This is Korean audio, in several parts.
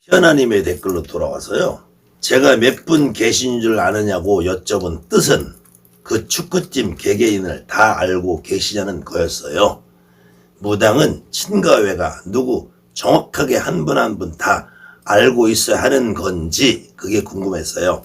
현아님의 댓글로 돌아와서요. 제가 몇 분 계신 줄 아느냐고 여쭤본 뜻은 그 축구팀 개개인을 다 알고 계시냐는 거였어요. 무당은 친가 외가 누구 정확하게 한 분 한 분 다 알고 있어야 하는 건지 그게 궁금했어요.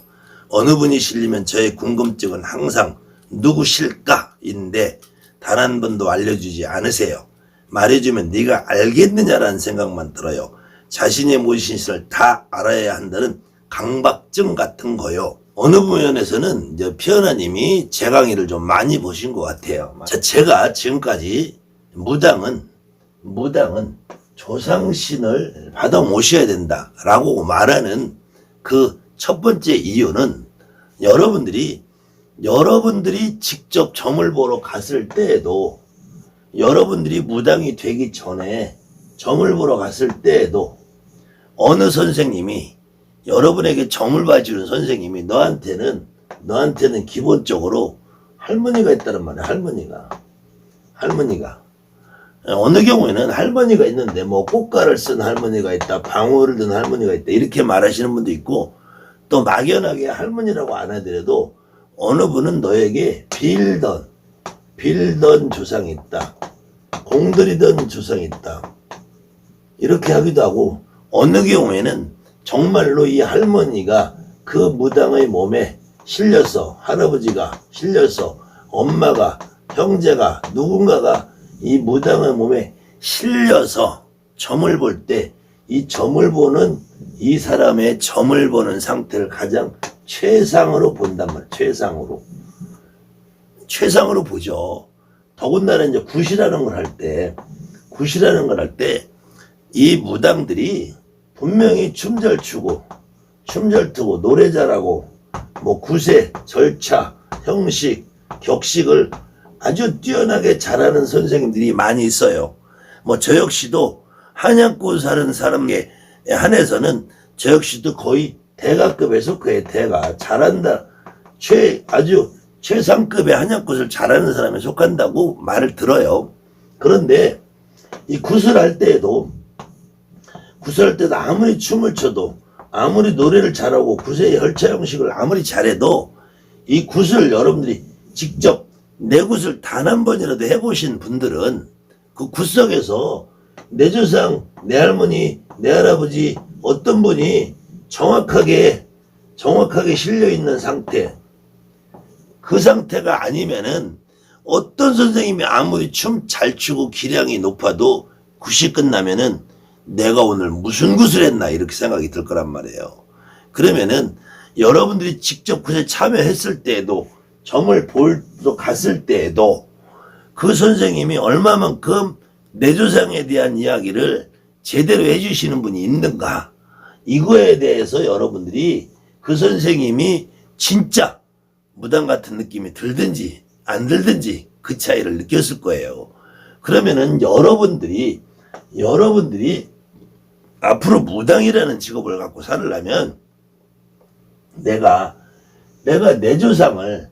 어느 분이 실리면 저의 궁금증은 항상 누구실까인데 단 한 번도 알려주지 않으세요. 말해주면 네가 알겠느냐라는 생각만 들어요. 자신의 모신을 다 알아야 한다는 강박증 같은 거요. 어느 부면에서는 이제 피어나님이 제 강의를 좀 많이 보신 것 같아요. 제가 지금까지 무당은 조상신을 받아 모셔야 된다라고 말하는 그 첫 번째 이유는 여러분들이 직접 점을 보러 갔을 때에도, 여러분들이 무당이 되기 전에 점을 보러 갔을 때에도 어느 선생님이, 여러분에게 점을 봐주는 선생님이 너한테는 기본적으로 할머니가 있다는 말이야. 할머니가 어느 경우에는 할머니가 있는데 뭐 꽃가를 쓴 할머니가 있다, 방울을 든 할머니가 있다 이렇게 말하시는 분도 있고, 또 막연하게 할머니라고 안 하더라도 어느 분은 너에게 빌던 조상이 있다, 공들이던 조상이 있다 이렇게 하기도 하고, 어느 경우에는 정말로 이 할머니가 그 무당의 몸에 실려서, 할아버지가 실려서, 엄마가, 형제가, 누군가가 이 무당의 몸에 실려서 점을 볼 때 이 점을 보는, 이 사람의 점을 보는 상태를 가장 최상으로 본단 말이에요. 최상으로 보죠. 더군다나 이제 굿이라는 걸 할 때 이 무당들이 분명히 춤 잘 트고 노래 잘하고 뭐 굿의 절차, 형식, 격식을 아주 뛰어나게 잘하는 선생님들이 많이 있어요. 뭐 저 역시도 한양고 사는 사람에 한해서는 저 역시도 거의 대가급에 속해. 대가 잘한다, 아주 최상급의 한양굿을 잘하는 사람에 속한다고 말을 들어요. 그런데 이 굿을 할 때도 아무리 춤을 춰도, 아무리 노래를 잘하고 굿의 절차 형식을 아무리 잘해도 이 굿을 여러분들이 직접 내 굿을 단 한 번이라도 해보신 분들은 그 굿 속에서 내 조상, 내 할머니, 내 할아버지 어떤 분이 정확하게 실려있는 상태, 그 상태가 아니면은 어떤 선생님이 아무리 춤 잘 추고 기량이 높아도 굿이 끝나면은 내가 오늘 무슨 굿을 했나 이렇게 생각이 들 거란 말이에요. 그러면은 여러분들이 직접 굿에 참여했을 때에도, 점을 보러 갔을 때에도 그 선생님이 얼마만큼 내 조상에 대한 이야기를 제대로 해주시는 분이 있는가, 이거에 대해서 여러분들이 그 선생님이 진짜 무당 같은 느낌이 들든지 안 들든지 그 차이를 느꼈을 거예요. 그러면은 여러분들이 앞으로 무당이라는 직업을 갖고 살려면 내가 내 조상을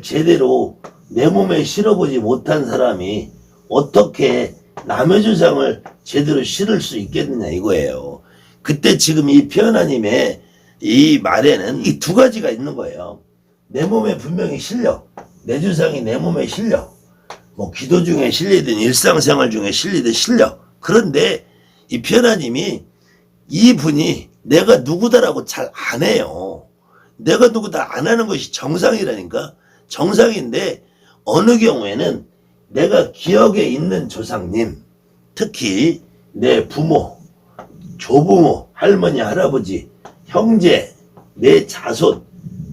제대로 내 몸에 실어보지 못한 사람이 어떻게 남의 조상을 제대로 실을 수 있겠느냐 이거예요. 그때 지금 이 피어나님의 이 말에는 이 두 가지가 있는 거예요. 내 몸에 분명히 실려, 내 조상이 내 몸에 실려, 뭐 기도 중에 실리든 일상생활 중에 실리든 실려. 그런데 이 피어나님이 이분이 내가 누구다라고 잘 안 해요. 내가 누구다 안 하는 것이 정상이라니까. 정상인데 어느 경우에는 내가 기억에 있는 조상님, 특히 내 부모, 조부모, 할머니, 할아버지, 형제, 내 자손,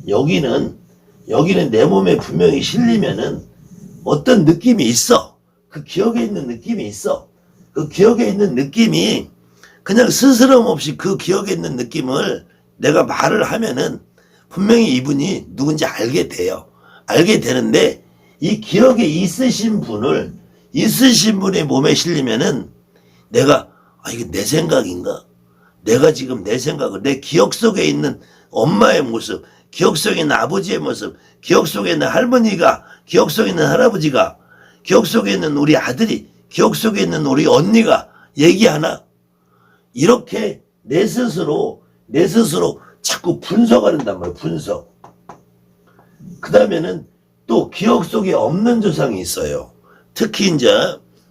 여기는 내 몸에 분명히 실리면은 어떤 느낌이 있어. 그 기억에 있는 느낌이 있어. 그 기억에 있는 느낌이 그냥 스스럼 없이 그 기억에 있는 느낌을 내가 말을 하면은 분명히 이분이 누군지 알게 돼요. 알게 되는데 이 기억에 있으신 분의 몸에 실리면은 내가 이게 내 생각인가? 내가 지금 내 생각을, 내 기억 속에 있는 엄마의 모습, 기억 속에 있는 아버지의 모습, 기억 속에 있는 할머니가, 기억 속에 있는 할아버지가, 기억 속에 있는 우리 아들이, 기억 속에 있는 우리 언니가 얘기하나? 이렇게 내 스스로 자꾸 분석을 한단 말이에요. 분석. 그 다음에는 또 기억 속에 없는 조상이 있어요. 특히 이제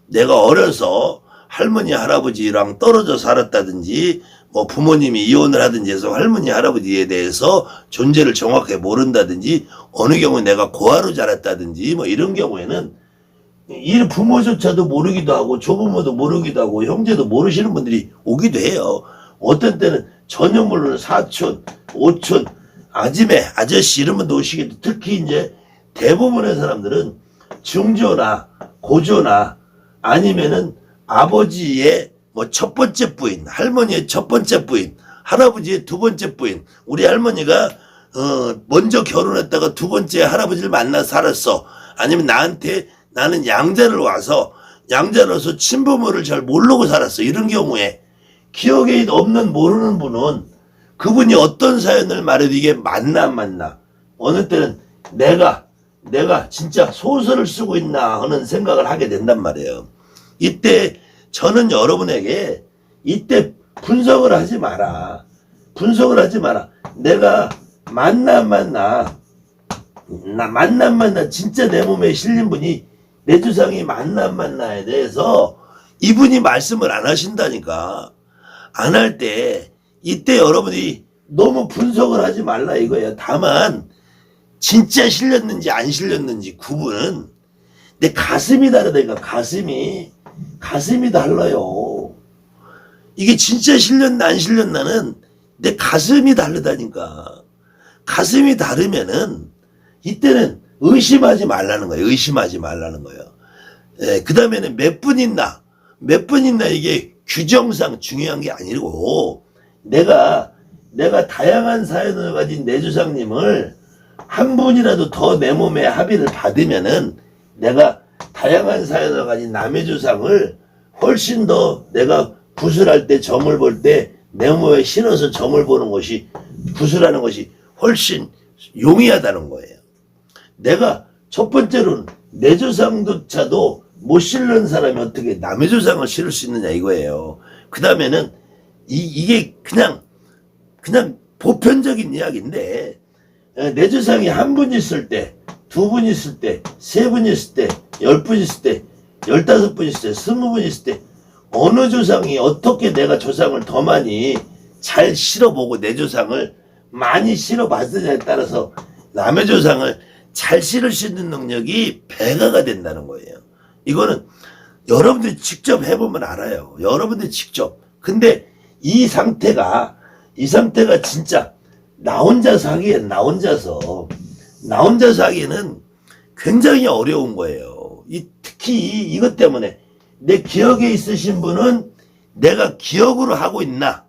내가 어려서 할머니 할아버지랑 떨어져 살았다든지 뭐 부모님이 이혼을 하든지 해서 할머니 할아버지에 대해서 존재를 정확하게 모른다든지 어느 경우에 내가 고아로 자랐다든지 뭐 이런 경우에는 이 부모조차도 모르기도 하고 조부모도 모르기도 하고 형제도 모르시는 분들이 오기도 해요. 어떤 때는 전혀 모르는 사촌, 오촌, 아지매, 아저씨 이런 분도 오시기도. 특히 이제 대부분의 사람들은 중조나 고조나 아니면은 아버지의 뭐 첫 번째 부인, 할머니의 첫 번째 부인, 할아버지의 두 번째 부인. 우리 할머니가 먼저 결혼했다가 두 번째 할아버지를 만나 살았어. 아니면 나는 양자를 와서 친부모를 잘 모르고 살았어. 이런 경우에 기억에 없는 모르는 분은 그분이 어떤 사연을 말해도 이게 맞나 안 맞나. 어느 때는 내가 진짜 소설을 쓰고 있나 하는 생각을 하게 된단 말이에요. 이때 저는 여러분에게 이때 분석을 하지 마라. 분석을 하지 마라. 내가 만나 진짜 내 몸에 실린 분이 내 조상이 만나에 대해서 이분이 말씀을 안 하신다니까. 안 할 때 이때 여러분이 너무 분석을 하지 말라 이거예요. 다만 진짜 실렸는지 안 실렸는지 구분은 내 가슴이 다르다니까. 가슴이 달라요. 이게 진짜 실렸나 안 실렸나는 내 가슴이 다르다니까. 가슴이 다르면은 이때는 의심하지 말라는 거예요. 의심하지 말라는 거예요. 예, 그 다음에는 몇 분 있나 이게 규정상 중요한 게 아니고 내가 다양한 사연을 가진 내 조상님을 한 분이라도 더 내 몸에 합의를 받으면은 내가 다양한 사연을 가진 남의 조상을 훨씬 더 내가 구슬할 때 점을 볼 때 내 몸에 실어서 점을 보는 것이 구슬하는 것이 훨씬 용이하다는 거예요. 내가 첫 번째로는 내 조상조차도 못 실는 사람이 어떻게 남의 조상을 실을 수 있느냐 이거예요. 그 다음에는 이게 그냥 보편적인 이야기인데 내 조상이 한 분 있을 때, 두 분 있을 때, 세 분 있을 때, 10분 있을 때, 15분 있을 때, 20분 있을 때 어느 조상이 어떻게 내가 조상을 더 많이 잘 실어보고 내 조상을 많이 실어봤느냐에 따라서 남의 조상을 잘 실을 수 있는 능력이 배가가 된다는 거예요. 이거는 여러분들이 직접 해보면 알아요. 여러분들이 직접. 근데 이 상태가 진짜 나 혼자서 하기엔 나 혼자서 하기에는 굉장히 어려운 거예요. 특히 이것 때문에 내 기억에 있으신 분은 내가 기억으로 하고 있나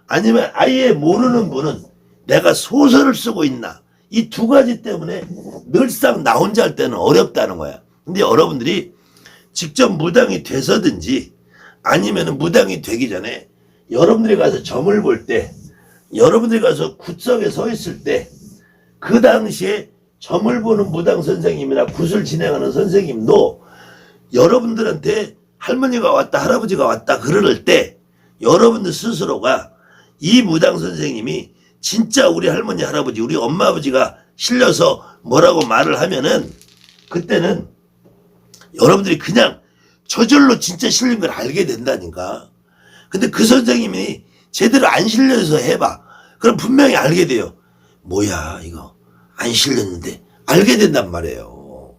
아니면 아예 모르는 분은 내가 소설을 쓰고 있나 이 두 가지 때문에 늘상 나 혼자 할 때는 어렵다는 거야. 근데 여러분들이 직접 무당이 돼서든지 아니면 무당이 되기 전에 여러분들이 가서 점을 볼 때 여러분들이 가서 굿석에 서 있을 때 그 당시에 점을 보는 무당 선생님이나 굿을 진행하는 선생님도 여러분들한테 할머니가 왔다 할아버지가 왔다 그럴 때 여러분들 스스로가 이 무당 선생님이 진짜 우리 할머니 할아버지 우리 엄마 아버지가 실려서 뭐라고 말을 하면은 그때는 여러분들이 그냥 저절로 진짜 실린 걸 알게 된다니까. 근데 그 선생님이 제대로 안 실려서 해봐. 그럼 분명히 알게 돼요. 뭐야 이거 안 실렸는데 알게 된단 말이에요.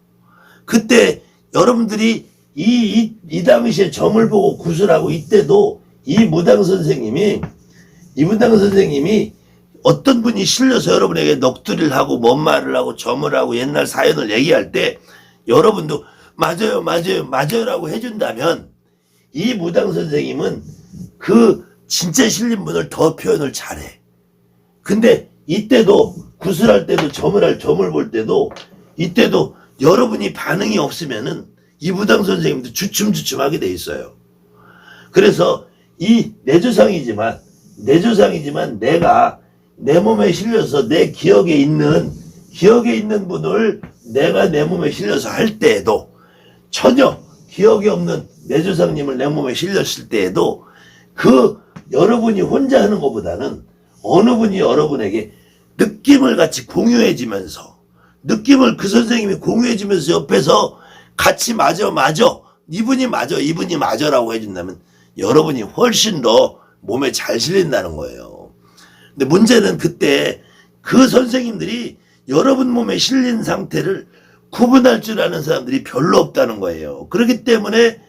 그때 여러분들이 이 당시에 점을 보고 구슬하고 이때도 이 무당 선생님이 어떤 분이 실려서 여러분에게 넋두리를 하고 뭔 말을 하고 점을 하고 옛날 사연을 얘기할 때 여러분도 맞아요라고 해준다면 이 무당 선생님은 그 진짜 실린 분을 더 표현을 잘해. 근데 이때도 구슬할 때도 점을 볼 때도 이때도 여러분이 반응이 없으면은 이 무당 선생님도 주춤주춤하게 돼 있어요. 그래서 이 내 조상이지만 내가 내 몸에 실려서 내 기억에 있는 분을 내가 내 몸에 실려서 할 때에도 전혀 기억이 없는 내 조상님을 내 몸에 실렸을 때에도 그 여러분이 혼자 하는 것보다는 어느 분이 여러분에게 느낌을 같이 공유해주면서 느낌을 그 선생님이 공유해주면서 옆에서 같이 맞아 이분이 맞아라고 해준다면 여러분이 훨씬 더 몸에 잘 실린다는 거예요. 근데 문제는 그때 그 선생님들이 여러분 몸에 실린 상태를 구분할 줄 아는 사람들이 별로 없다는 거예요. 그렇기 때문에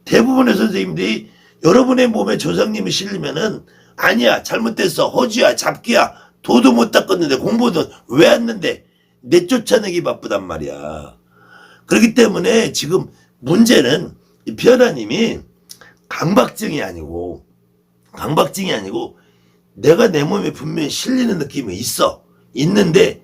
대부분의 선생님들이 여러분의 몸에 조상님이 실리면은 아니야, 잘못됐어, 허주야, 잡기야, 도도 못 닦았는데 공부도 왜 왔는데 내쫓아내기 바쁘단 말이야. 그렇기 때문에 지금 문제는 이 변화님이 강박증이 아니고 내가 내 몸에 분명히 실리는 느낌이 있는데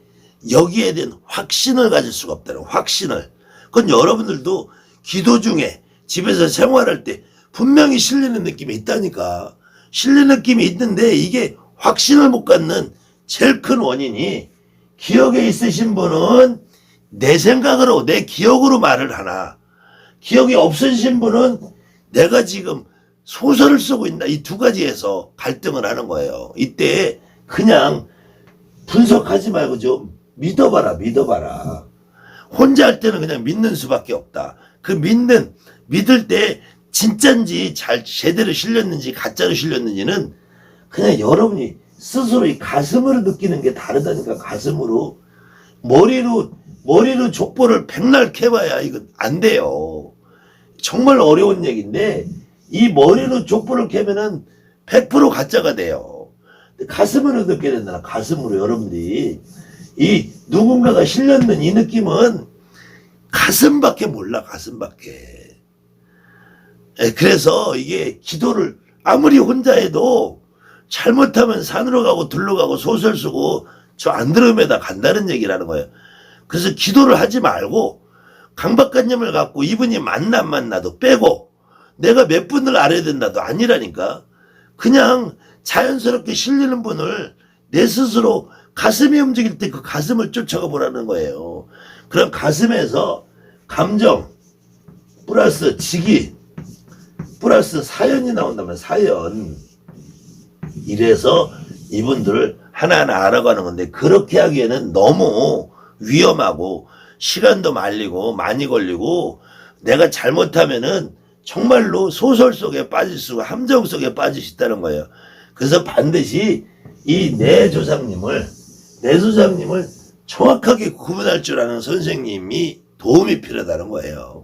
여기에 대한 확신을 가질 수가 없다는 확신을. 그건 여러분들도 기도 중에 집에서 생활할 때 분명히 실리는 느낌이 있다니까. 실리는 느낌이 있는데 이게 확신을 못 갖는 제일 큰 원인이 기억에 있으신 분은 내 생각으로 내 기억으로 말을 하나 기억이 없으신 분은 내가 지금 소설을 쓰고 있나 이 두 가지에서 갈등을 하는 거예요. 이때 그냥 분석하지 말고 좀 믿어봐라. 혼자 할 때는 그냥 믿는 수밖에 없다. 그 믿을 때 진짠지 제대로 실렸는지 가짜로 실렸는지는 그냥 여러분이 스스로 이 가슴으로 느끼는 게 다르다니까. 가슴으로. 머리로 족보를 백날 캐봐야 이건 안 돼요. 정말 어려운 얘기인데 이 머리로 족보를 캐면은 100% 가짜가 돼요. 가슴으로 느껴야 된다. 가슴으로. 여러분들이 이 누군가가 실렸는 이 느낌은 가슴밖에 몰라. 가슴밖에. 그래서 이게 기도를 아무리 혼자 해도 잘못하면 산으로 가고 들로 가고 소설 쓰고 저 안드로메다 간다는 얘기라는 거예요. 그래서 기도를 하지 말고 강박관념을 갖고 이분이 만나도 빼고 내가 몇 분을 알아야 된다도 아니라니까. 그냥 자연스럽게 실리는 분을 내 스스로 가슴이 움직일 때 그 가슴을 쫓아가 보라는 거예요. 그럼 가슴에서 감정 플러스 직위 플러스 사연이 나온다면 사연. 이래서 이분들을 하나하나 알아가는 건데 그렇게 하기에는 너무 위험하고 시간도 말리고 많이 걸리고 내가 잘못하면은 정말로 소설 속에 빠질 수가 함정 속에 빠질 수 있다는 거예요. 그래서 반드시 이 내 조상님을 정확하게 구분할 줄 아는 선생님이 도움이 필요하다는 거예요.